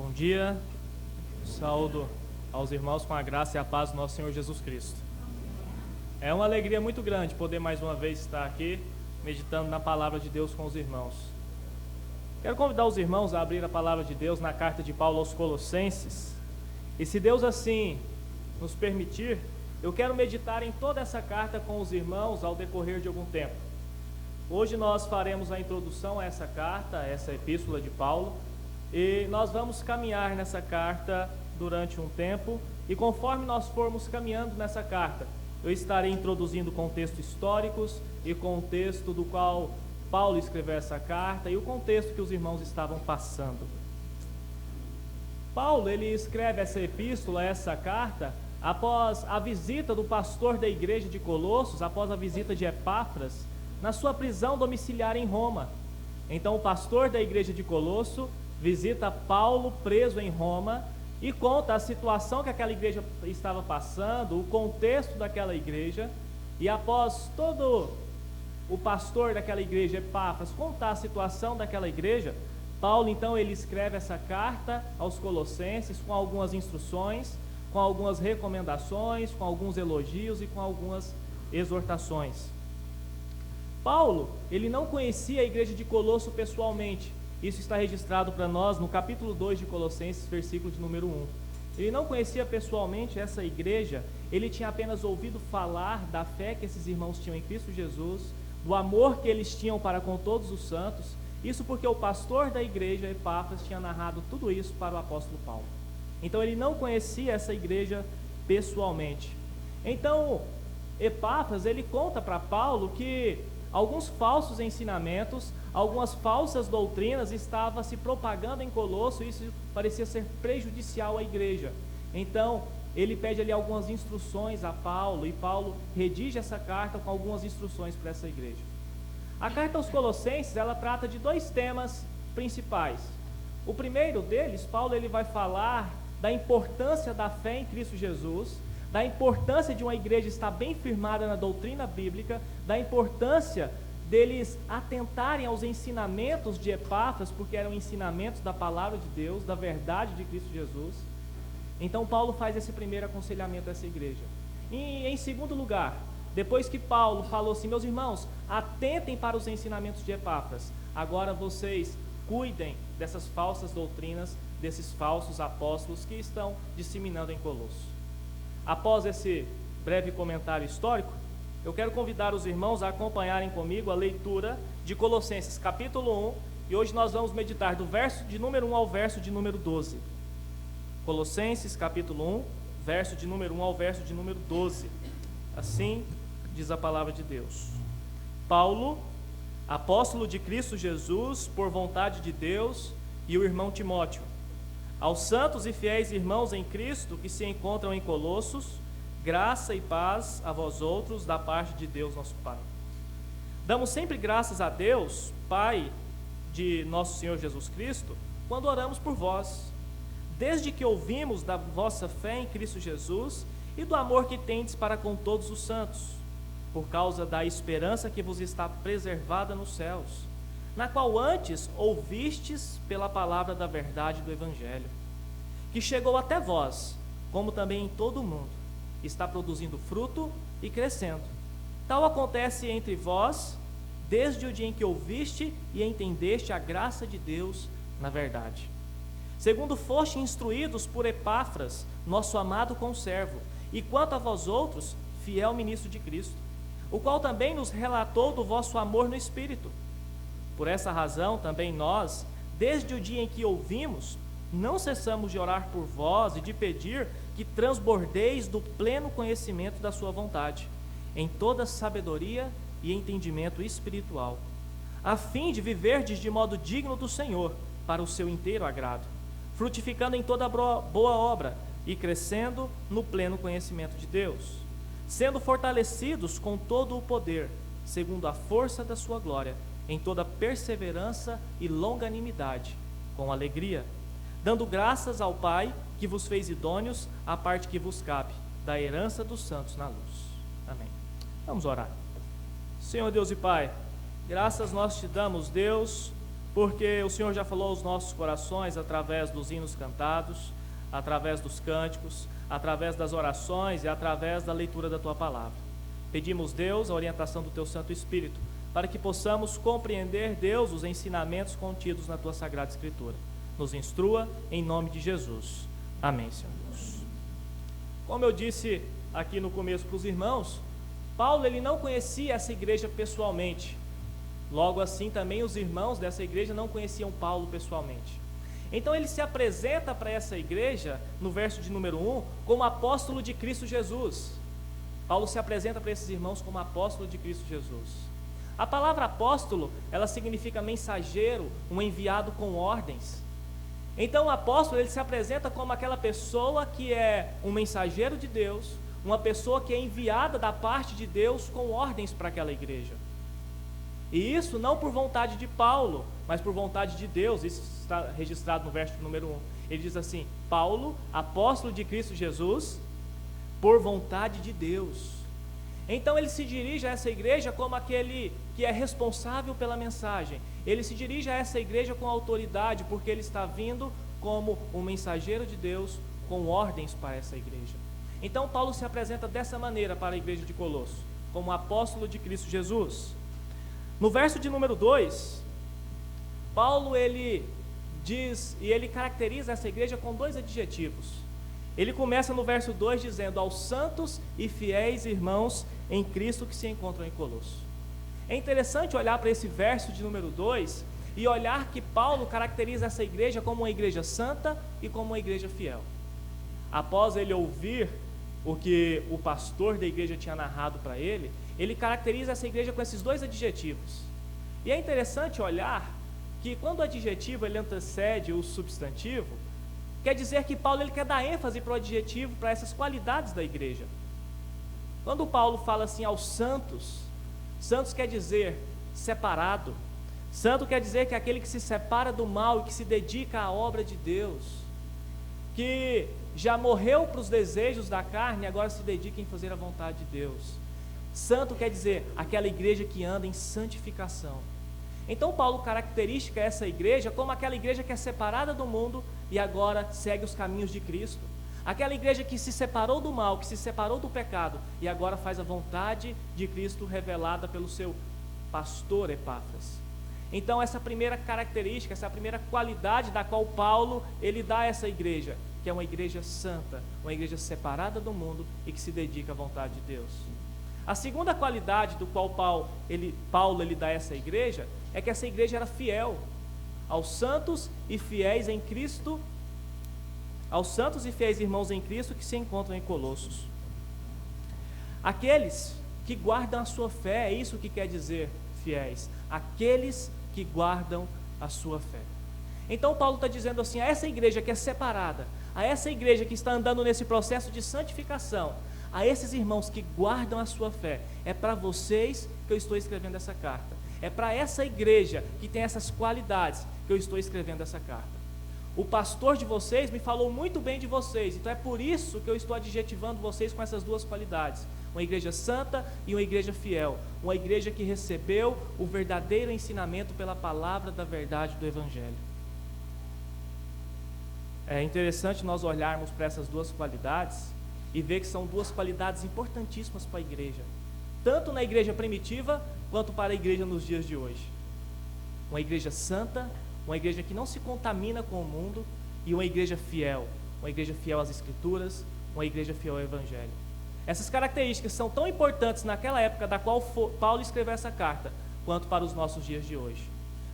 Bom dia, saúdo aos irmãos com a graça e a paz do nosso Senhor Jesus Cristo. É uma alegria muito grande poder mais uma vez estar aqui meditando na palavra de Deus com os irmãos. Quero convidar os irmãos a abrir a palavra de Deus na carta de Paulo aos Colossenses. E se Deus assim nos permitir, eu quero meditar em toda essa carta com os irmãos ao decorrer de algum tempo. Hoje nós faremos a introdução a essa carta, a essa epístola de Paulo, e nós vamos caminhar nessa carta durante um tempo, e conforme nós formos caminhando nessa carta, eu estarei introduzindo contextos históricos e contexto do qual Paulo escreveu essa carta e o contexto que os irmãos estavam passando. Paulo, ele escreve essa epístola, essa carta, após a visita do pastor da igreja de Colossos, após a visita de Epáfras, na sua prisão domiciliar em Roma. Então o pastor da igreja de Colosso visita Paulo preso em Roma e conta a situação que aquela igreja estava passando, o contexto daquela igreja, e após todo o pastor daquela igreja, Epáfras, contar a situação daquela igreja, Paulo então ele escreve essa carta aos Colossenses com algumas instruções, com algumas recomendações, com alguns elogios e com algumas exortações. Paulo, ele não conhecia a igreja de Colosso pessoalmente. Isso está registrado para nós no capítulo 2 de Colossenses, versículo de número 1. Ele não conhecia pessoalmente essa igreja, ele tinha apenas ouvido falar da fé que esses irmãos tinham em Cristo Jesus, do amor que eles tinham para com todos os santos, isso porque o pastor da igreja, Epáfras, tinha narrado tudo isso para o apóstolo Paulo. Então ele não conhecia essa igreja pessoalmente. Então, Epáfras, ele conta para Paulo que alguns falsos ensinamentos, algumas falsas doutrinas estavam se propagando em Colosso, e isso parecia ser prejudicial à igreja. Então, ele pede ali algumas instruções a Paulo, e Paulo redige essa carta com algumas instruções para essa igreja. A carta aos Colossenses, ela trata de dois temas principais. O primeiro deles, Paulo ele vai falar da importância da fé em Cristo Jesus, da importância de uma igreja estar bem firmada na doutrina bíblica, da importância deles atentarem aos ensinamentos de Epáfras, porque eram ensinamentos da palavra de Deus, da verdade de Cristo Jesus. Então Paulo faz esse primeiro aconselhamento a essa igreja. E em segundo lugar, depois que Paulo falou assim: meus irmãos, atentem para os ensinamentos de Epáfras, agora vocês cuidem dessas falsas doutrinas, desses falsos apóstolos que estão disseminando em Colosso. Após esse breve comentário histórico, eu quero convidar os irmãos a acompanharem comigo a leitura de Colossenses capítulo 1, e hoje nós vamos meditar do verso de número 1 ao verso de número 12. Colossenses capítulo 1, verso de número 1 ao verso de número 12. Assim diz a palavra de Deus. Paulo, apóstolo de Cristo Jesus, por vontade de Deus, e o irmão Timóteo, aos santos e fiéis irmãos em Cristo que se encontram em Colossos, graça e paz a vós outros da parte de Deus nosso Pai. Damos sempre graças a Deus, Pai de nosso Senhor Jesus Cristo, quando oramos por vós, desde que ouvimos da vossa fé em Cristo Jesus e do amor que tendes para com todos os santos, por causa da esperança que vos está preservada nos céus, na qual antes ouvistes pela palavra da verdade do Evangelho, que chegou até vós, como também em todo o mundo, está produzindo fruto e crescendo. Tal acontece entre vós, desde o dia em que ouviste e entendeste a graça de Deus na verdade. Segundo foste instruídos por Epáfras, nosso amado conservo, e quanto a vós outros, fiel ministro de Cristo, o qual também nos relatou do vosso amor no Espírito. Por essa razão, também nós, desde o dia em que ouvimos, não cessamos de orar por vós e de pedir que transbordeis do pleno conhecimento da sua vontade, em toda sabedoria e entendimento espiritual, a fim de viverdes de modo digno do Senhor, para o seu inteiro agrado, frutificando em toda boa obra e crescendo no pleno conhecimento de Deus, sendo fortalecidos com todo o poder, segundo a força da sua glória, em toda perseverança e longanimidade, com alegria, dando graças ao Pai que vos fez idôneos à parte que vos cabe, da herança dos santos na luz. Amém. Vamos orar. Senhor Deus e Pai, graças nós te damos, Deus, porque o Senhor já falou aos nossos corações através dos hinos cantados, através dos cânticos, através das orações e através da leitura da Tua Palavra. Pedimos, Deus, a orientação do Teu Santo Espírito, para que possamos compreender, Deus, os ensinamentos contidos na Tua Sagrada Escritura. Nos instrua, em nome de Jesus. Amém, Senhor Deus. Como eu disse aqui no começo para os irmãos, Paulo ele não conhecia essa igreja pessoalmente. Logo assim, também os irmãos dessa igreja não conheciam Paulo pessoalmente. Então ele se apresenta para essa igreja, no verso de número 1, como apóstolo de Cristo Jesus. Paulo se apresenta para esses irmãos como apóstolo de Cristo Jesus. A palavra apóstolo, ela significa mensageiro, um enviado com ordens. Então o apóstolo, ele se apresenta como aquela pessoa que é um mensageiro de Deus, uma pessoa que é enviada da parte de Deus com ordens para aquela igreja. E isso não por vontade de Paulo, mas por vontade de Deus. Isso está registrado no verso número 1. Ele diz assim: Paulo, apóstolo de Cristo Jesus, por vontade de Deus. Então ele se dirige a essa igreja como aquele que é responsável pela mensagem. Ele se dirige a essa igreja com autoridade, porque ele está vindo como um mensageiro de Deus com ordens para essa igreja. Então Paulo se apresenta dessa maneira para a igreja de Colosso, como apóstolo de Cristo Jesus. No verso de número 2, Paulo ele diz e ele caracteriza essa igreja com dois adjetivos. Ele começa no verso 2 dizendo: aos santos e fiéis irmãos em Cristo que se encontram em Colosso. É interessante olhar para esse verso de número 2 e olhar que Paulo caracteriza essa igreja como uma igreja santa e como uma igreja fiel. Após ele ouvir o que o pastor da igreja tinha narrado para ele, ele caracteriza essa igreja com esses dois adjetivos. E é interessante olhar que quando o adjetivo ele antecede o substantivo, quer dizer que Paulo ele quer dar ênfase para o adjetivo, para essas qualidades da igreja. Quando Paulo fala assim aos santos, santos quer dizer separado. Santo quer dizer que é aquele que se separa do mal e que se dedica à obra de Deus, que já morreu para os desejos da carne e agora se dedica em fazer a vontade de Deus. Santo quer dizer aquela igreja que anda em santificação. Então Paulo caracteriza essa igreja como aquela igreja que é separada do mundo e agora segue os caminhos de Cristo. Aquela igreja que se separou do mal, que se separou do pecado e agora faz a vontade de Cristo revelada pelo seu pastor Epáfras. Então essa primeira característica, essa primeira qualidade da qual Paulo ele dá a essa igreja, que é uma igreja santa, uma igreja separada do mundo e que se dedica à vontade de Deus. A segunda qualidade do qual Paulo ele dá a essa igreja é que essa igreja era fiel aos santos e fiéis em Cristo, aos santos e fiéis irmãos em Cristo que se encontram em Colossos. Aqueles que guardam a sua fé, é isso que quer dizer fiéis, aqueles que guardam a sua fé. Então Paulo está dizendo assim, a essa igreja que é separada, a essa igreja que está andando nesse processo de santificação, a esses irmãos que guardam a sua fé, é para vocês que eu estou escrevendo essa carta. É para essa igreja que tem essas qualidades que eu estou escrevendo essa carta. O pastor de vocês me falou muito bem de vocês, então é por isso que eu estou adjetivando vocês com essas duas qualidades. Uma igreja santa e uma igreja fiel. Uma igreja que recebeu o verdadeiro ensinamento pela palavra da verdade do Evangelho. É interessante nós olharmos para essas duas qualidades e ver que são duas qualidades importantíssimas para a igreja, tanto na igreja primitiva quanto para a igreja nos dias de hoje. Uma igreja santa, uma igreja que não se contamina com o mundo, e uma igreja fiel às Escrituras, uma igreja fiel ao Evangelho. Essas características são tão importantes naquela época da qual Paulo escreveu essa carta, quanto para os nossos dias de hoje.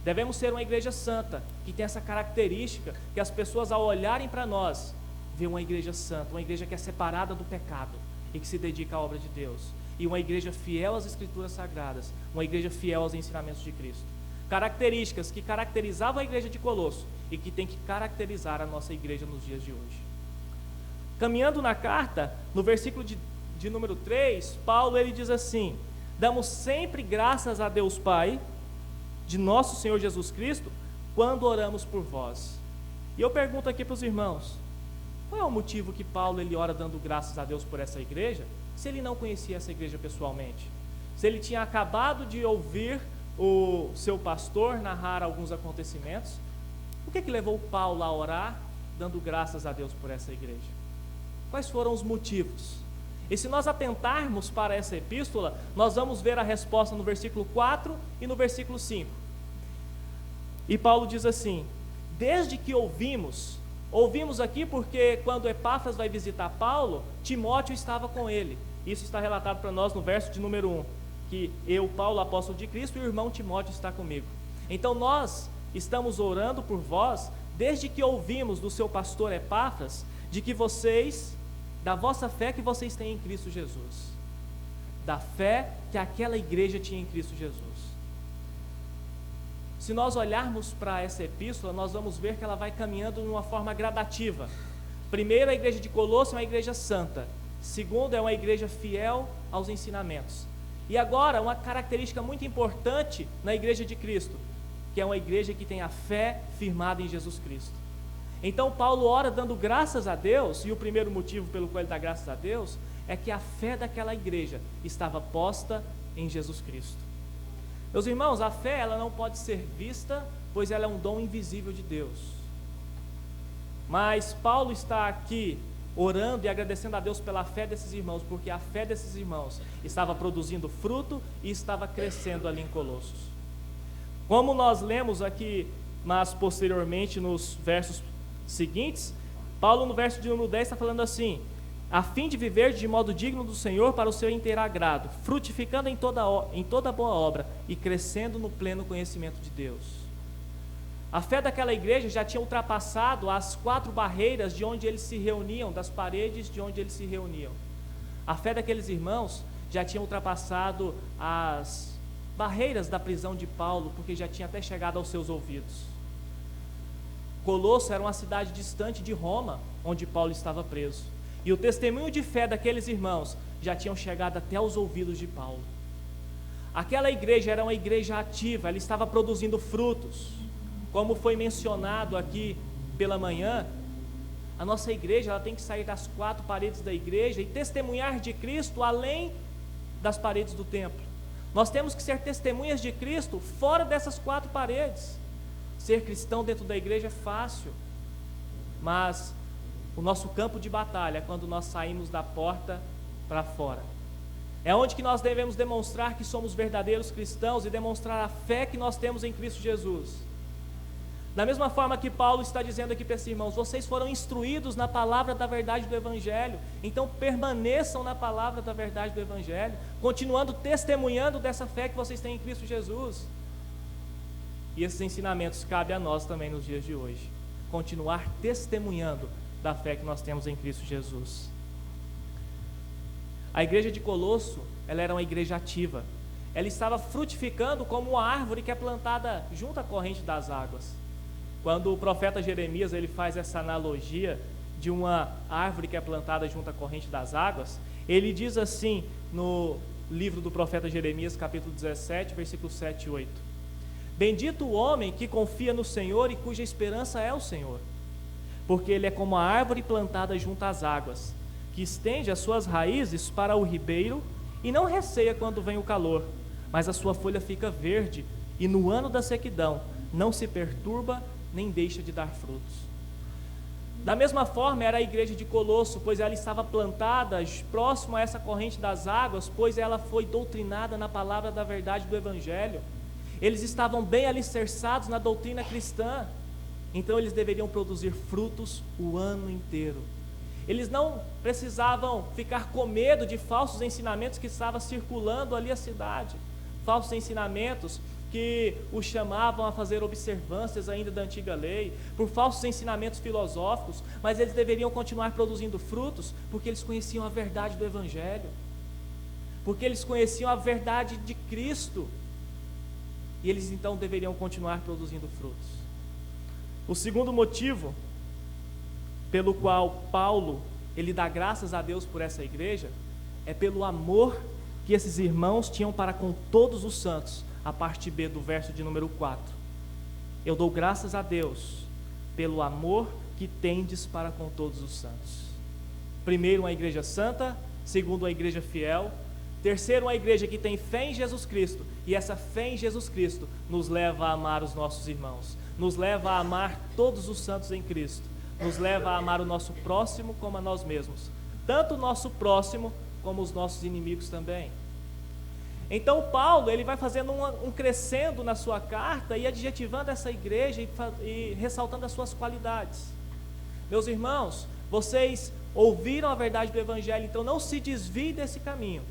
Devemos ser uma igreja santa, que tem essa característica, que as pessoas ao olharem para nós, vê uma igreja santa, uma igreja que é separada do pecado e que se dedica à obra de Deus, e uma igreja fiel às Escrituras Sagradas, uma igreja fiel aos ensinamentos de Cristo. Características que caracterizavam a igreja de Colosso e que tem que caracterizar a nossa igreja nos dias de hoje. Caminhando na carta, no versículo de número 3, Paulo ele diz assim: damos sempre graças a Deus Pai, de nosso Senhor Jesus Cristo, quando oramos por vós. E eu pergunto aqui para os irmãos, qual é o motivo que Paulo ele ora dando graças a Deus por essa igreja, se ele não conhecia essa igreja pessoalmente? Se ele tinha acabado de ouvir o seu pastor narrar alguns acontecimentos. O que levou Paulo a orar, dando graças a Deus por essa igreja? Quais foram os motivos? E se nós atentarmos para essa epístola, nós vamos ver a resposta no versículo 4 e no versículo 5. E Paulo diz assim: desde que ouvimos aqui porque quando Epáfras vai visitar Paulo, Timóteo estava com ele. Isso está relatado para nós no verso de número 1, que eu, Paulo, apóstolo de Cristo, e o irmão Timóteo está comigo. Então nós estamos orando por vós, desde que ouvimos do seu pastor Epáfras, de que vocês, da vossa fé que vocês têm em Cristo Jesus, da fé que aquela igreja tinha em Cristo Jesus. Se nós olharmos para essa epístola, nós vamos ver que ela vai caminhando de uma forma gradativa. Primeiro, a igreja de Colossos é uma igreja santa. Segundo, é uma igreja fiel aos ensinamentos. E agora, uma característica muito importante na igreja de Cristo, que é uma igreja que tem a fé firmada em Jesus Cristo. Então Paulo ora dando graças a Deus, e o primeiro motivo pelo qual ele dá graças a Deus, é que a fé daquela igreja estava posta em Jesus Cristo. Meus irmãos, a fé ela não pode ser vista, pois ela é um dom invisível de Deus. Mas Paulo está aqui orando e agradecendo a Deus pela fé desses irmãos, porque a fé desses irmãos estava produzindo fruto e estava crescendo ali em Colossos. Como nós lemos aqui, mas posteriormente nos versos seguintes, Paulo no verso de número 10 está falando assim: a fim de viver de modo digno do Senhor para o seu inteiro agrado, frutificando em toda boa obra e crescendo no pleno conhecimento de Deus. A fé daquela igreja já tinha ultrapassado as 4 barreiras de onde eles se reuniam, das paredes de onde eles se reuniam. A fé daqueles irmãos já tinha ultrapassado as barreiras da prisão de Paulo, porque já tinha até chegado aos seus ouvidos. Colosso era uma cidade distante de Roma, onde Paulo estava preso. E o testemunho de fé daqueles irmãos já tinham chegado até os ouvidos de Paulo. Aquela igreja era uma igreja ativa, ela estava produzindo frutos. Como foi mencionado aqui pela manhã, a nossa igreja ela tem que sair das 4 paredes da igreja e testemunhar de Cristo além das paredes do templo. Nós temos que ser testemunhas de Cristo fora dessas 4 paredes. Ser cristão dentro da igreja é fácil, mas o nosso campo de batalha é quando nós saímos da porta para fora. É onde que nós devemos demonstrar que somos verdadeiros cristãos e demonstrar a fé que nós temos em Cristo Jesus. Da mesma forma que Paulo está dizendo aqui para esses irmãos, vocês foram instruídos na palavra da verdade do Evangelho, então permaneçam na palavra da verdade do Evangelho, continuando testemunhando dessa fé que vocês têm em Cristo Jesus. E esses ensinamentos cabem a nós também nos dias de hoje, continuar testemunhando da fé que nós temos em Cristo Jesus. A igreja de Colosso, ela era uma igreja ativa, ela estava frutificando como uma árvore que é plantada junto à corrente das águas. Quando o profeta Jeremias ele faz essa analogia de uma árvore que é plantada junto à corrente das águas, ele diz assim no livro do profeta Jeremias, capítulo 17, versículos 7 e 8: bendito o homem que confia no Senhor e cuja esperança é o Senhor, porque ele é como a árvore plantada junto às águas, que estende as suas raízes para o ribeiro e não receia quando vem o calor, mas a sua folha fica verde e no ano da sequidão não se perturba nem deixa de dar frutos. Da mesma forma era a igreja de Colosso, pois ela estava plantada próximo a essa corrente das águas, pois ela foi doutrinada na palavra da verdade do Evangelho. Eles estavam bem alicerçados na doutrina cristã, então eles deveriam produzir frutos o ano inteiro. Eles não precisavam ficar com medo de falsos ensinamentos que estavam circulando ali a cidade, falsos ensinamentos que os chamavam a fazer observâncias ainda da antiga lei, por falsos ensinamentos filosóficos, mas eles deveriam continuar produzindo frutos, porque eles conheciam a verdade do Evangelho, porque eles conheciam a verdade de Cristo, e eles então deveriam continuar produzindo frutos. O segundo motivo pelo qual Paulo ele dá graças a Deus por essa igreja é pelo amor que esses irmãos tinham para com todos os santos. A parte B do verso de número 4: eu dou graças a Deus pelo amor que tendes para com todos os santos. Primeiro, uma igreja santa. Segundo, uma igreja fiel. Terceiro, uma igreja que tem fé em Jesus Cristo, e essa fé em Jesus Cristo nos leva a amar os nossos irmãos, nos leva a amar todos os santos em Cristo, nos leva a amar o nosso próximo como a nós mesmos, tanto o nosso próximo como os nossos inimigos também. Então Paulo, ele vai fazendo um crescendo na sua carta e adjetivando essa igreja e ressaltando as suas qualidades. Meus irmãos, vocês ouviram a verdade do Evangelho, então não se desvie desse caminho.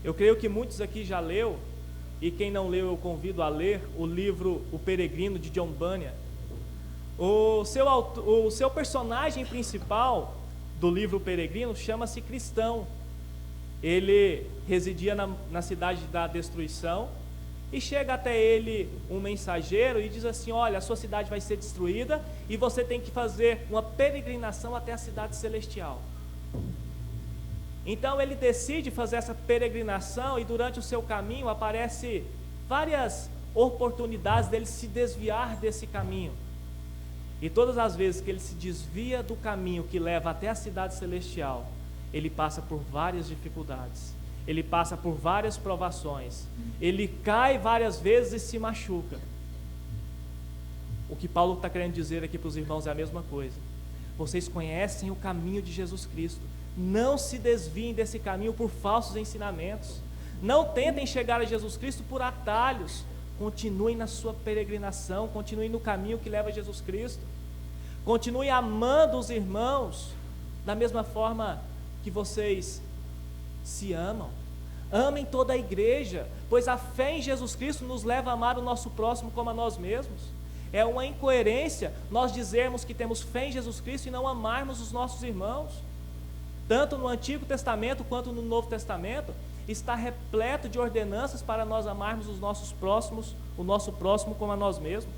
Eu creio que muitos aqui já leu, e quem não leu eu convido a ler o livro O Peregrino, de John Bunyan. O seu personagem principal do livro O Peregrino chama-se Cristão. Ele residia na cidade da destruição, e chega até ele um mensageiro e diz assim: olha, a sua cidade vai ser destruída e você tem que fazer uma peregrinação até a cidade celestial. Então ele decide fazer essa peregrinação, e durante o seu caminho aparece várias oportunidades dele se desviar desse caminho. E todas as vezes que ele se desvia do caminho que leva até a cidade celestial, ele passa por várias dificuldades, ele passa por várias provações, ele cai várias vezes e se machuca. O que Paulo está querendo dizer aqui para os irmãos é a mesma coisa. Vocês conhecem o caminho de Jesus Cristo, não se desviem desse caminho por falsos ensinamentos, não tentem chegar a Jesus Cristo por atalhos, continuem na sua peregrinação, continuem no caminho que leva a Jesus Cristo, continuem amando os irmãos da mesma forma que vocês se amam. Amem toda a igreja, pois a fé em Jesus Cristo nos leva a amar o nosso próximo como a nós mesmos. É uma incoerência nós dizermos que temos fé em Jesus Cristo e não amarmos os nossos irmãos. Tanto no Antigo Testamento quanto no Novo Testamento está repleto de ordenanças para nós amarmos os nossos próximos, o nosso próximo como a nós mesmos.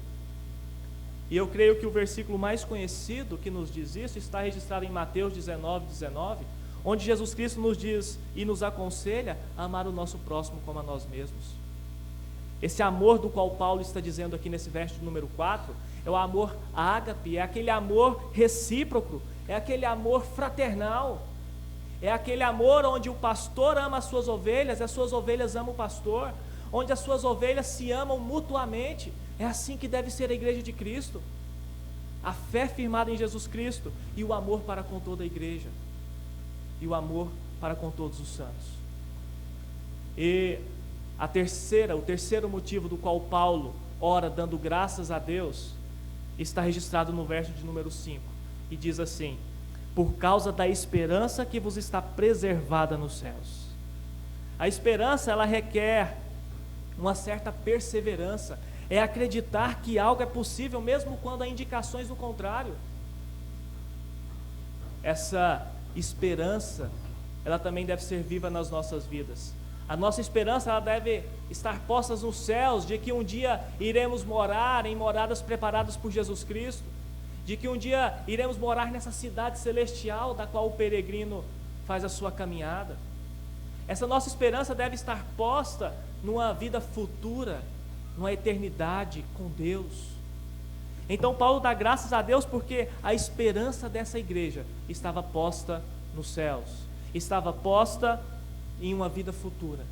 E eu creio que o versículo mais conhecido que nos diz isso está registrado em Mateus 19:19, onde Jesus Cristo nos diz e nos aconselha a amar o nosso próximo como a nós mesmos. Esse amor do qual Paulo está dizendo aqui nesse verso de número 4, é o amor ágape, é aquele amor recíproco, é aquele amor fraternal, é aquele amor onde o pastor ama as suas ovelhas, as suas ovelhas amam o pastor, onde as suas ovelhas se amam mutuamente. É assim que deve ser a igreja de Cristo. A fé firmada em Jesus Cristo e o amor para com toda a igreja, e o amor para com todos os santos. E o terceiro motivo do qual Paulo ora dando graças a Deus está registrado no verso de número 5, e diz assim: por causa da esperança que vos está preservada nos céus. A esperança, ela requer uma certa perseverança, é acreditar que algo é possível mesmo quando há indicações do contrário. Essa esperança, ela também deve ser viva nas nossas vidas. A nossa esperança, ela deve estar posta nos céus, de que um dia iremos morar em moradas preparadas por Jesus Cristo, de que um dia iremos morar nessa cidade celestial da qual o peregrino faz a sua caminhada. Essa nossa esperança deve estar posta numa vida futura, numa eternidade com Deus. Então Paulo dá graças a Deus porque a esperança dessa igreja estava posta nos céus, estava posta em uma vida futura.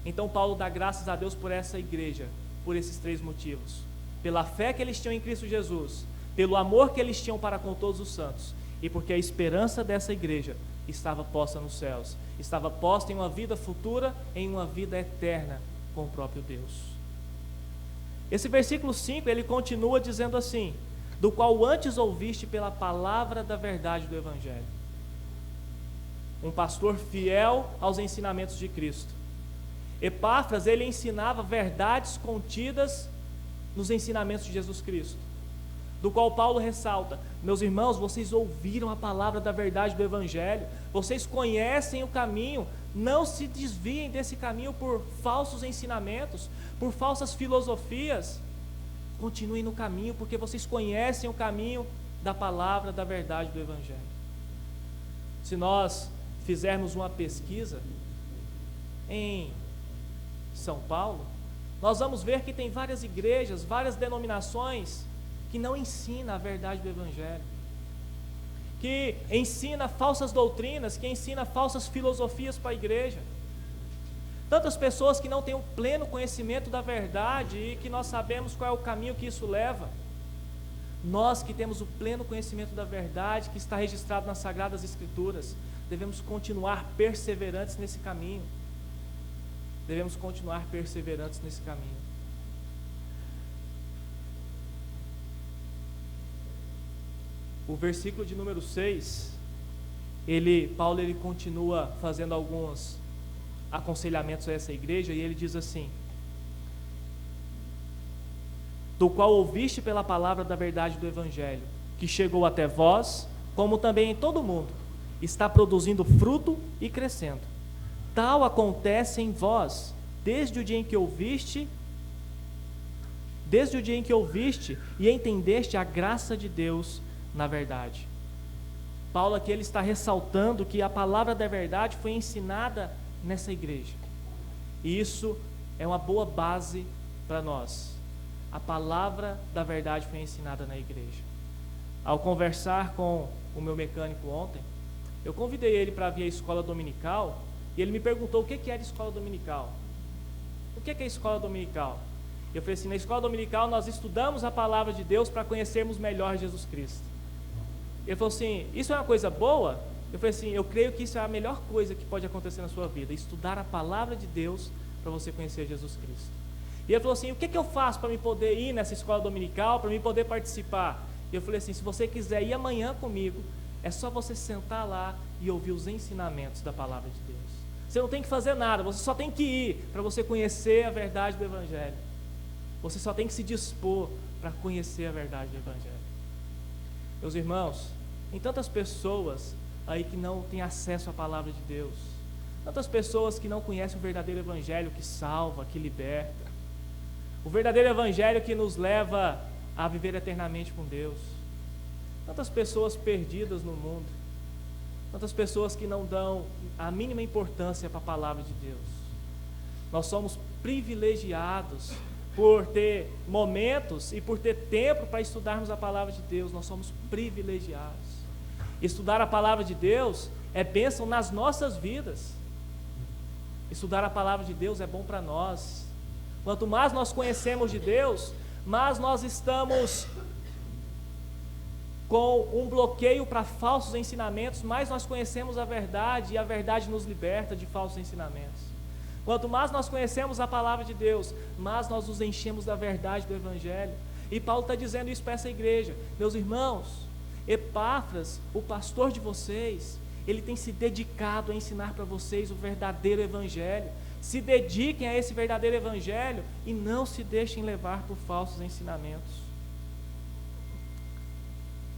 Então Paulo dá graças a Deus por essa igreja, por esses três motivos: pela fé que eles tinham em Cristo Jesus, pelo amor que eles tinham para com todos os santos, e porque a esperança dessa igreja estava posta nos céus, estava posta em uma vida futura, em uma vida eterna com o próprio Deus. Esse versículo 5, ele continua dizendo assim: do qual antes ouviste pela palavra da verdade do Evangelho. Um pastor fiel aos ensinamentos de Cristo. Epáfras, ele ensinava verdades contidas nos ensinamentos de Jesus Cristo, do qual Paulo ressalta: meus irmãos, vocês ouviram a palavra da verdade do Evangelho, vocês conhecem o caminho, não se desviem desse caminho por falsos ensinamentos, por falsas filosofias, continuem no caminho, porque vocês conhecem o caminho da palavra da verdade do Evangelho. Se nós fizermos uma pesquisa em São Paulo, nós vamos ver que tem várias igrejas, várias denominações que não ensina a verdade do Evangelho. que ensina falsas doutrinas, que ensina falsas filosofias para a igreja. Tantas pessoas que não têm o pleno conhecimento da verdade e que nós sabemos qual é o caminho que isso leva. Nós que temos o pleno conhecimento da verdade, que está registrado nas Sagradas Escrituras, devemos continuar perseverantes nesse caminho. Devemos continuar perseverantes nesse caminho. O versículo de número 6, Paulo continua fazendo alguns aconselhamentos a essa igreja, e ele diz assim: do qual ouviste pela palavra da verdade do Evangelho, que chegou até vós, como também em todo o mundo, está produzindo fruto e crescendo. Tal acontece em vós, desde o dia em que ouviste e entendeste a graça de Deus na verdade. Paulo aqui ele está ressaltando que a palavra da verdade foi ensinada nessa igreja. E isso é uma boa base para nós. A palavra da verdade foi ensinada na igreja. Ao conversar com o meu mecânico ontem, eu convidei ele para vir à escola dominical, e ele me perguntou o que era escola dominical. O que é escola dominical? Eu falei assim: na escola dominical nós estudamos a palavra de Deus para conhecermos melhor Jesus Cristo. Ele falou assim: isso é uma coisa boa? Eu falei assim: eu creio que isso é a melhor coisa que pode acontecer na sua vida, estudar a palavra de Deus para você conhecer Jesus Cristo. E ele falou assim: o que eu faço para me poder ir nessa escola dominical, para me poder participar? E eu falei assim: se você quiser ir amanhã comigo, é só você sentar lá e ouvir os ensinamentos da palavra de Deus. Você não tem que fazer nada, você só tem que ir para você conhecer a verdade do Evangelho. Você só tem que se dispor para conhecer a verdade do Evangelho. Meus irmãos, tem tantas pessoas aí que não têm acesso à palavra de Deus, tantas pessoas que não conhecem o verdadeiro Evangelho que salva, que liberta, o verdadeiro Evangelho que nos leva a viver eternamente com Deus, tantas pessoas perdidas no mundo, tantas pessoas que não dão a mínima importância para a palavra de Deus. Nós somos privilegiados por ter momentos e por ter tempo para estudarmos a palavra de Deus. Nós somos privilegiados. Estudar a palavra de Deus é bênção nas nossas vidas. Estudar a palavra de Deus é bom para nós. Quanto mais nós conhecemos de Deus, mais nós estamos com um bloqueio para falsos ensinamentos, mais nós conhecemos a verdade e a verdade nos liberta de falsos ensinamentos. Quanto mais nós conhecemos a palavra de Deus, mais nós nos enchemos da verdade do Evangelho. E Paulo está dizendo isso para essa igreja: meus irmãos, Epáfras, o pastor de vocês, ele tem se dedicado a ensinar para vocês o verdadeiro Evangelho. Se dediquem a esse verdadeiro Evangelho e não se deixem levar por falsos ensinamentos.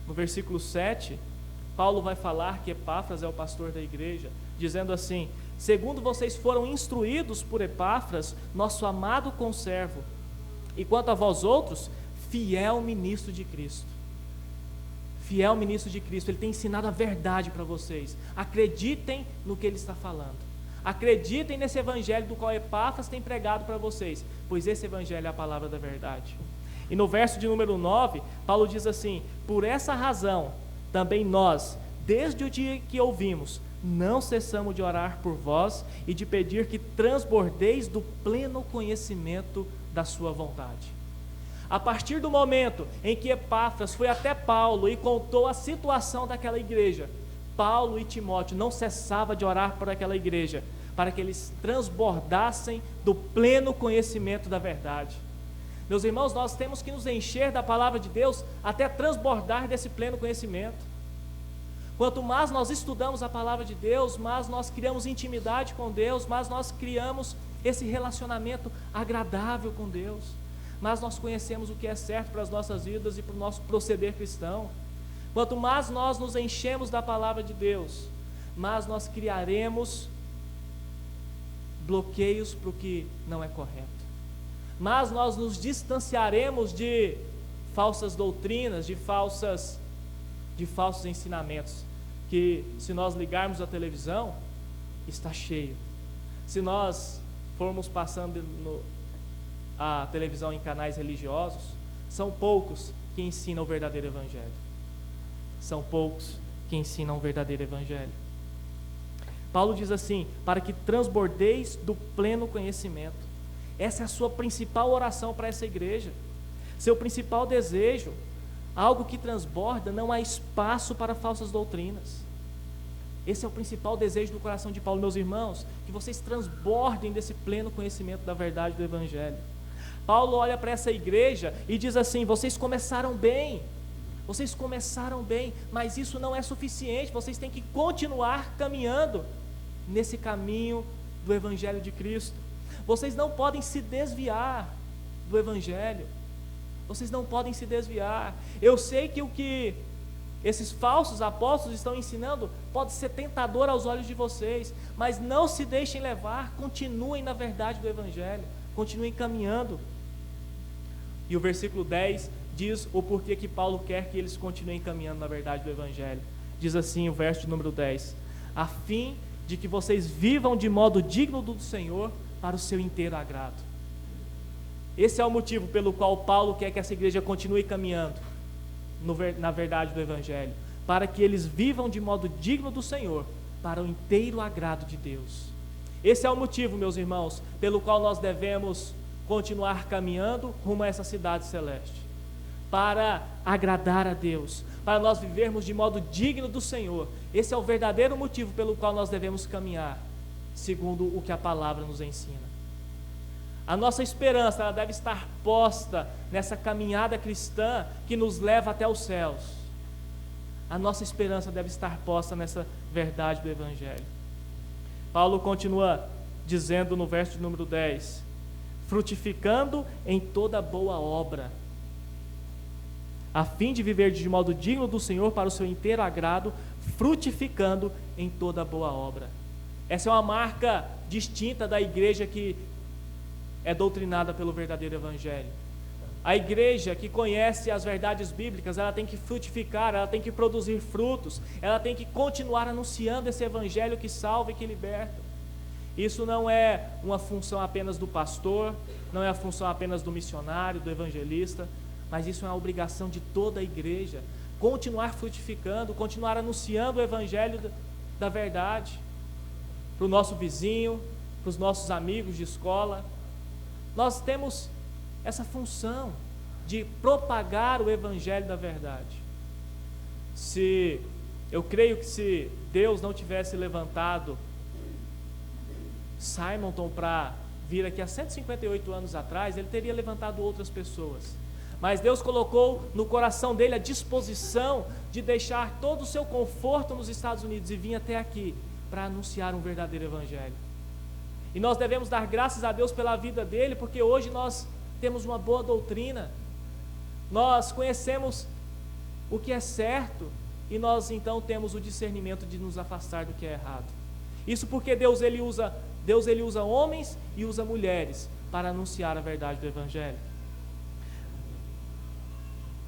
No versículo 7, Paulo vai falar que Epáfras é o pastor da igreja, dizendo assim: segundo vocês foram instruídos por Epáfras, nosso amado conservo, e quanto a vós outros, fiel ministro de Cristo. Fiel ministro de Cristo, ele tem ensinado a verdade para vocês. Acreditem no que ele está falando. Acreditem nesse evangelho do qual Epáfras tem pregado para vocês, pois esse evangelho é a palavra da verdade. E no verso de número 9, Paulo diz assim: por essa razão, também nós, desde o dia que ouvimos, não cessamos de orar por vós e de pedir que transbordeis do pleno conhecimento da sua vontade. A partir do momento em que Epáfras foi até Paulo e contou a situação daquela igreja, Paulo e Timóteo não cessavam de orar por aquela igreja, para que eles transbordassem do pleno conhecimento da verdade. Meus irmãos, nós temos que nos encher da palavra de Deus até transbordar desse pleno conhecimento. Quanto mais nós estudamos a palavra de Deus, mais nós criamos intimidade com Deus, mais nós criamos esse relacionamento agradável com Deus, mais nós conhecemos o que é certo para as nossas vidas e para o nosso proceder cristão. Quanto mais nós nos enchemos da palavra de Deus, mais nós criaremos bloqueios para o que não é correto. Mas nós nos distanciaremos de falsas doutrinas, de falsos ensinamentos, que se nós ligarmos a televisão, está cheio. Se nós formos passando a televisão em canais religiosos, são poucos que ensinam o verdadeiro evangelho. São poucos que ensinam o verdadeiro evangelho. Paulo diz assim: para que transbordeis do pleno conhecimento. Essa é a sua principal oração para essa igreja, seu principal desejo, algo que transborda. Não há espaço para falsas doutrinas. Esse é o principal desejo do coração de Paulo, meus irmãos, que vocês transbordem desse pleno conhecimento da verdade do evangelho. Paulo olha para essa igreja e diz assim: vocês começaram bem, mas isso não é suficiente, vocês têm que continuar caminhando nesse caminho do evangelho de Cristo. Vocês não podem se desviar do evangelho, vocês não podem se desviar. Eu sei que o que esses falsos apóstolos estão ensinando pode ser tentador aos olhos de vocês, mas não se deixem levar, continuem na verdade do evangelho, continuem caminhando. E o versículo 10 diz o porquê que Paulo quer que eles continuem caminhando na verdade do evangelho. Diz assim o verso de número 10: a fim de que vocês vivam de modo digno do Senhor, para o seu inteiro agrado. Esse é o motivo pelo qual Paulo quer que essa igreja continue caminhando na verdade do evangelho, para que eles vivam de modo digno do Senhor, para o inteiro agrado de Deus. Esse é o motivo, meus irmãos, pelo qual nós devemos continuar caminhando rumo a essa cidade celeste, para agradar a Deus, para nós vivermos de modo digno do Senhor. Esse é o verdadeiro motivo pelo qual nós devemos caminhar, segundo o que a palavra nos ensina. A nossa esperança, ela deve estar posta nessa caminhada cristã que nos leva até os céus. A nossa esperança deve estar posta nessa verdade do evangelho. Paulo continua dizendo no verso de número 10: frutificando em toda boa obra, a fim de viver de modo digno do Senhor, para o seu inteiro agrado, frutificando em toda boa obra. Essa é uma marca distinta da igreja que é doutrinada pelo verdadeiro evangelho. A igreja que conhece as verdades bíblicas, ela tem que frutificar, ela tem que produzir frutos, ela tem que continuar anunciando esse evangelho que salva e que liberta. Isso não é uma função apenas do pastor, não é a função apenas do missionário, do evangelista, mas isso é uma obrigação de toda a igreja, continuar frutificando, continuar anunciando o evangelho da verdade para o nosso vizinho, para os nossos amigos de escola. Nós temos essa função de propagar o evangelho da verdade. Eu creio que se Deus não tivesse levantado Simonton para vir aqui há 158 anos atrás, ele teria levantado outras pessoas. Mas Deus colocou no coração dele a disposição de deixar todo o seu conforto nos Estados Unidos e vir até aqui para anunciar um verdadeiro evangelho. E nós devemos dar graças a Deus pela vida dele, porque hoje nós temos uma boa doutrina, nós conhecemos o que é certo e nós então temos o discernimento de nos afastar do que é errado. Isso porque Deus ele usa homens e usa mulheres para anunciar a verdade do evangelho.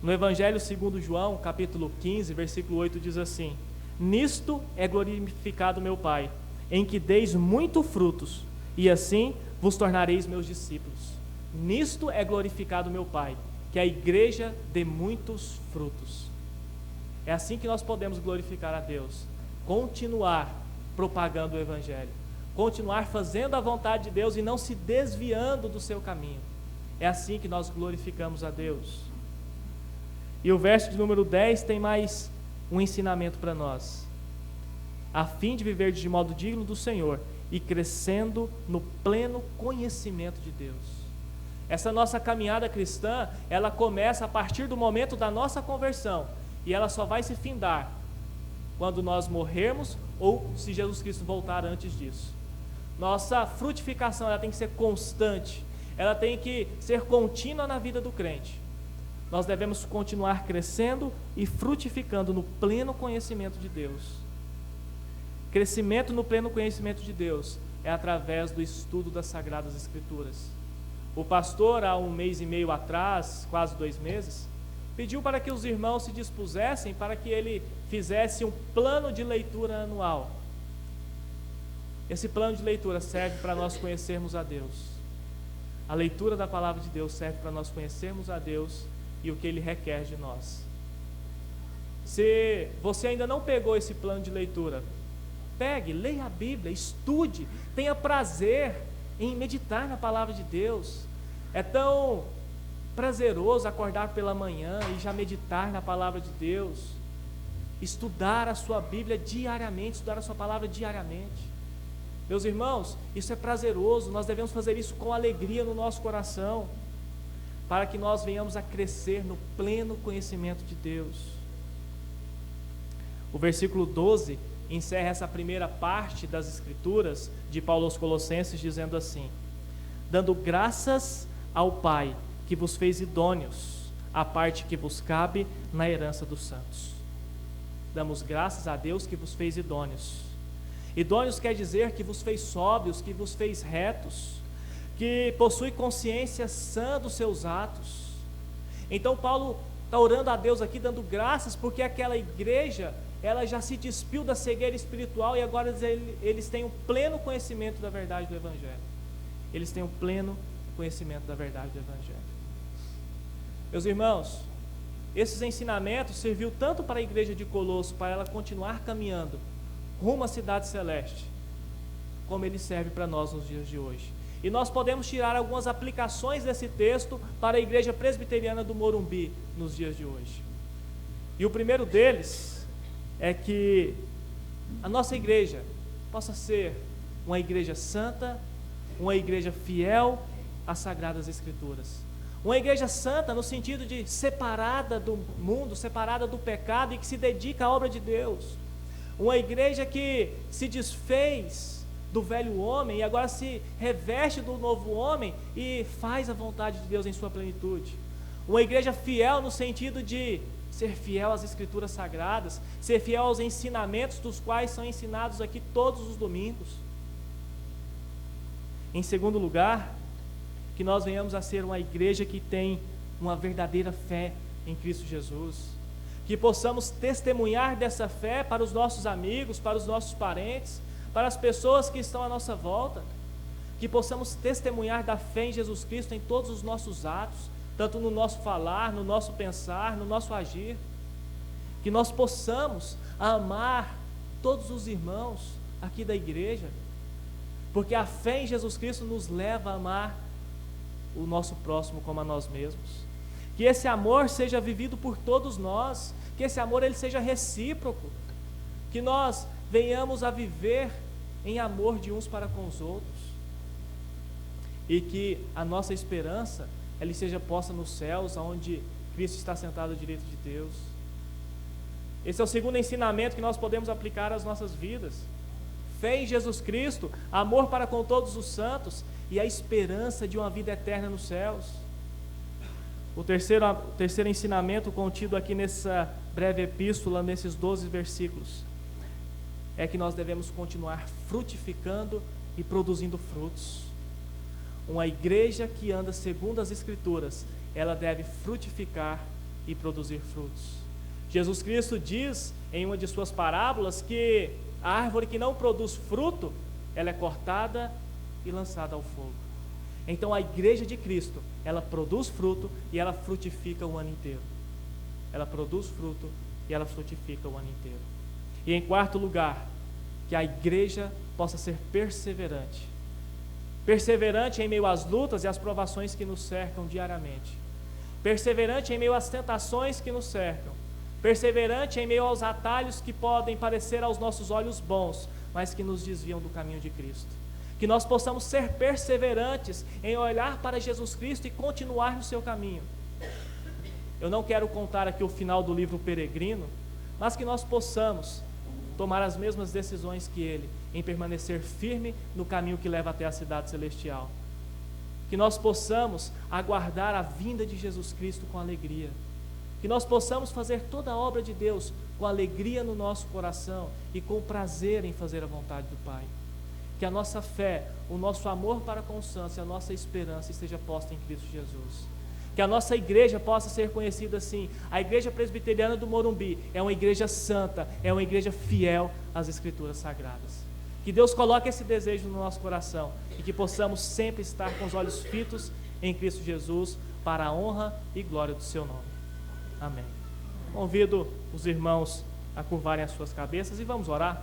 No Evangelho segundo João, capítulo 15, versículo 8, diz assim: nisto é glorificado meu Pai, em que deis muito frutos, e assim vos tornareis meus discípulos. Nisto é glorificado meu Pai, que a igreja dê muitos frutos. É assim que nós podemos glorificar a Deus, continuar propagando o evangelho, continuar fazendo a vontade de Deus e não se desviando do seu caminho. É assim que nós glorificamos a Deus. E o verso de número 10 tem mais um ensinamento para nós: a fim de viver de modo digno do Senhor e crescendo no pleno conhecimento de Deus. Essa nossa caminhada cristã, ela começa a partir do momento da nossa conversão, e ela só vai se findar quando nós morrermos ou se Jesus Cristo voltar antes disso. Nossa frutificação, ela tem que ser constante, ela tem que ser contínua na vida do crente. Nós devemos continuar crescendo e frutificando no pleno conhecimento de Deus. Crescimento no pleno conhecimento de Deus é através do estudo das Sagradas Escrituras. O pastor, há 1 mês e meio atrás, quase 2 meses, pediu para que os irmãos se dispusessem para que ele fizesse um plano de leitura anual. Esse plano de leitura serve para nós conhecermos a Deus. A leitura da palavra de Deus serve para nós conhecermos a Deus e o que Ele requer de nós. Se você ainda não pegou esse plano de leitura, pegue, leia a Bíblia, estude, tenha prazer em meditar na palavra de Deus. É tão prazeroso acordar pela manhã e já meditar na palavra de Deus, estudar a sua Bíblia diariamente, estudar a sua palavra diariamente. Meus irmãos, isso é prazeroso, nós devemos fazer isso com alegria no nosso coração, para que nós venhamos a crescer no pleno conhecimento de Deus. O versículo 12 encerra essa primeira parte das Escrituras de Paulo aos Colossenses, dizendo assim: dando graças ao Pai, que vos fez idôneos, a parte que vos cabe na herança dos santos. Damos graças a Deus que vos fez idôneos. Idôneos quer dizer que vos fez sóbrios, que vos fez retos, que possui consciência sã dos seus atos. Então Paulo está orando a Deus aqui, dando graças, porque aquela igreja, ela já se despiu da cegueira espiritual e agora eles têm um pleno conhecimento da verdade do Evangelho. Eles têm um pleno conhecimento da verdade do Evangelho. Meus irmãos, esses ensinamentos serviu tanto para a igreja de Colosso, para ela continuar caminhando rumo à cidade celeste, como ele serve para nós nos dias de hoje. E nós podemos tirar algumas aplicações desse texto para a igreja presbiteriana do Morumbi nos dias de hoje. E o primeiro deles é que a nossa igreja possa ser uma igreja santa, uma igreja fiel às Sagradas Escrituras. Uma igreja santa no sentido de separada do mundo, separada do pecado e que se dedica à obra de Deus. Uma igreja que se desfez do velho homem e agora se reveste do novo homem e faz a vontade de Deus em sua plenitude. Uma igreja fiel no sentido de ser fiel às Escrituras Sagradas, ser fiel aos ensinamentos dos quais são ensinados aqui todos os domingos. Em segundo lugar, que nós venhamos a ser uma igreja que tem uma verdadeira fé em Cristo Jesus, que possamos testemunhar dessa fé para os nossos amigos, para os nossos parentes, para as pessoas que estão à nossa volta, que possamos testemunhar da fé em Jesus Cristo em todos os nossos atos, tanto no nosso falar, no nosso pensar, no nosso agir, que nós possamos amar todos os irmãos aqui da igreja, porque a fé em Jesus Cristo nos leva a amar o nosso próximo como a nós mesmos. Que esse amor seja vivido por todos nós, que esse amor ele seja recíproco, que nós venhamos a viver em amor de uns para com os outros, e que a nossa esperança ela seja posta nos céus, onde Cristo está sentado à direita de Deus. Esse é o segundo ensinamento que nós podemos aplicar às nossas vidas: fé em Jesus Cristo, amor para com todos os santos e a esperança de uma vida eterna nos céus. O terceiro ensinamento contido aqui nessa breve epístola, nesses 12 versículos, é que nós devemos continuar frutificando e produzindo frutos. Uma igreja que anda segundo as Escrituras, ela deve frutificar e produzir frutos. Jesus Cristo diz em uma de suas parábolas que a árvore que não produz fruto, ela é cortada e lançada ao fogo. Então a igreja de Cristo, ela produz fruto e ela frutifica o ano inteiro. Ela produz fruto e ela frutifica o ano inteiro. E em quarto lugar, que a igreja possa ser perseverante. Perseverante em meio às lutas e às provações que nos cercam diariamente. Perseverante em meio às tentações que nos cercam. Perseverante em meio aos atalhos que podem parecer aos nossos olhos bons, mas que nos desviam do caminho de Cristo. Que nós possamos ser perseverantes em olhar para Jesus Cristo e continuar no seu caminho. Eu não quero contar aqui o final do livro Peregrino, mas que nós possamos tomar as mesmas decisões que ele, em permanecer firme no caminho que leva até a cidade celestial. Que nós possamos aguardar a vinda de Jesus Cristo com alegria. Que nós possamos fazer toda a obra de Deus com alegria no nosso coração e com prazer em fazer a vontade do Pai. Que a nossa fé, o nosso amor para com os santos e a nossa esperança esteja posta em Cristo Jesus. Que a nossa igreja possa ser conhecida assim: a Igreja Presbiteriana do Morumbi é uma igreja santa, é uma igreja fiel às Escrituras Sagradas. Que Deus coloque esse desejo no nosso coração e que possamos sempre estar com os olhos fitos em Cristo Jesus, para a honra e glória do seu nome. Amém. Convido os irmãos a curvarem as suas cabeças e vamos orar.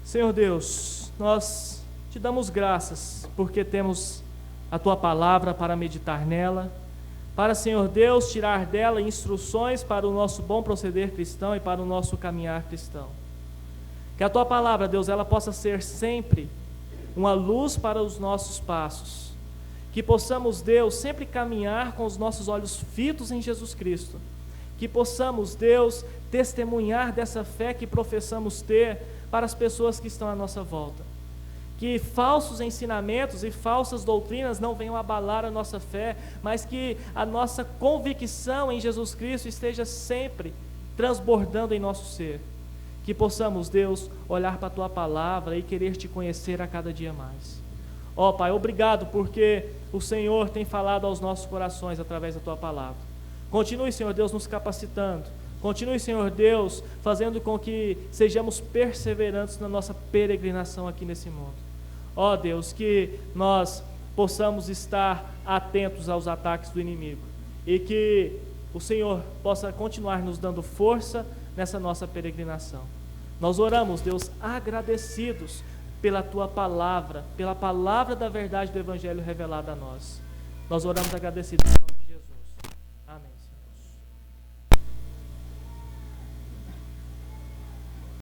Senhor Deus, nós te damos graças porque temos a tua palavra para meditar nela, para, Senhor Deus, tirar dela instruções para o nosso bom proceder cristão e para o nosso caminhar cristão. Que a tua palavra, Deus, ela possa ser sempre uma luz para os nossos passos. Que possamos, Deus, sempre caminhar com os nossos olhos fitos em Jesus Cristo. Que possamos, Deus, testemunhar dessa fé que professamos ter para as pessoas que estão à nossa volta. Que falsos ensinamentos e falsas doutrinas não venham abalar a nossa fé, mas que a nossa convicção em Jesus Cristo esteja sempre transbordando em nosso ser. Que possamos, Deus, olhar para a tua palavra e querer te conhecer a cada dia mais. Ó Pai, obrigado porque o Senhor tem falado aos nossos corações através da tua palavra. Continue, Senhor Deus, nos capacitando. Continue, Senhor Deus, fazendo com que sejamos perseverantes na nossa peregrinação aqui nesse mundo. Ó Deus, que nós possamos estar atentos aos ataques do inimigo e que o Senhor possa continuar nos dando força nessa nossa peregrinação. Nós oramos, Deus, agradecidos pela tua palavra, pela palavra da verdade do Evangelho revelada a nós. Nós oramos agradecidos.